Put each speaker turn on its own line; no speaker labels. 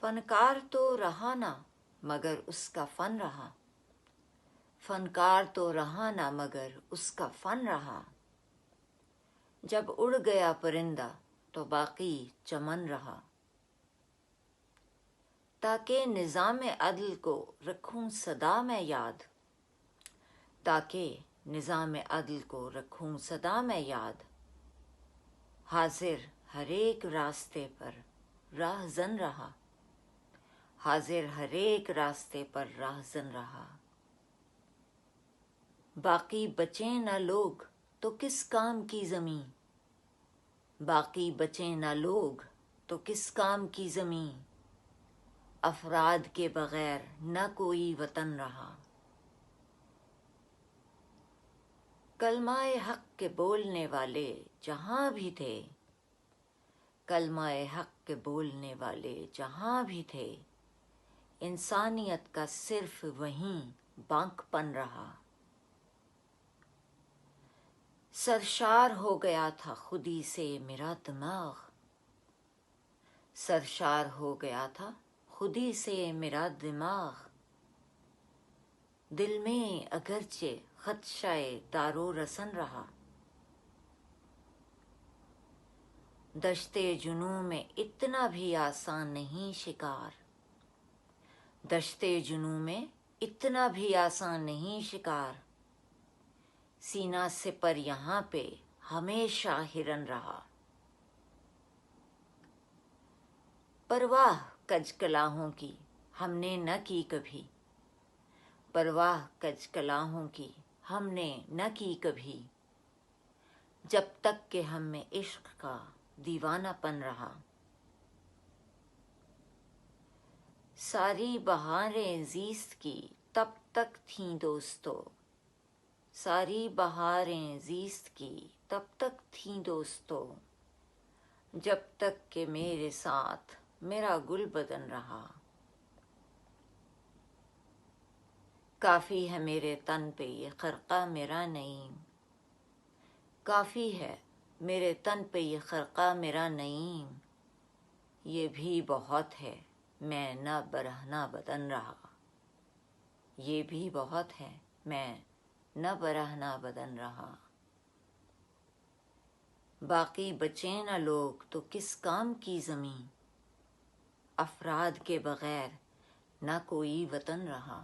فنکار تو رہا نہ مگر اس کا فن رہا، فنکار تو رہا نہ مگر اس کا فن رہا، جب اڑ گیا پرندہ تو باقی چمن رہا، تاکہ نظام عدل کو رکھوں سدا میں یاد، تاکہ نظام عدل کو رکھوں سدا میں یاد، حاضر ہر ایک راستے پر راہزن رہا، حاضر ہر ایک راستے پر راہزن رہا، باقی بچیں نہ لوگ تو کس کام کی زمین، باقی بچیں نہ لوگ تو کس کام کی زمین، افراد کے بغیر نہ کوئی وطن رہا، کلمہ حق کے بولنے والے جہاں بھی تھے، کلمہ حق کے بولنے والے جہاں بھی تھے، انسانیت کا صرف وہیں بانک پن رہا، سرشار ہو گیا تھا خودی سے میرا دماغ، سرشار ہو گیا تھا خودی سے میرا دماغ، دل میں اگرچہ خدشہ دار و رسن رہا، دشت جنوں میں اتنا بھی آسان نہیں شکار، دشت جنوں میں اتنا بھی آسان نہیں شکار، سینہ سے پر یہاں پہ ہمیشہ ہرن رہا، پرواہ کج کلاہوں کی ہم نے نہ کی کبھی، پرواہ کج کلاہوں کی ہم نے نہ کی کبھی، جب تک کہ ہم میں عشق کا دیوانہ پن رہا، ساری بہاریں زیست کی تب تک تھیں دوستو، ساری بہاریں زیست کی تب تک تھیں دوستو، جب تک کہ میرے ساتھ میرا گل بدن رہا، کافی ہے میرے تن پہ یہ خرقہ میرا نعیم، کافی ہے میرے تن پہ یہ خرقہ میرا نعیم، یہ بھی بہت ہے میں نہ برہنہ بدن رہا، یہ بھی بہت ہے میں نہ برہنہ بدن رہا، باقی بچیں نہ لوگ تو کس کام کی زمین، افراد کے بغیر نہ کوئی وطن رہا۔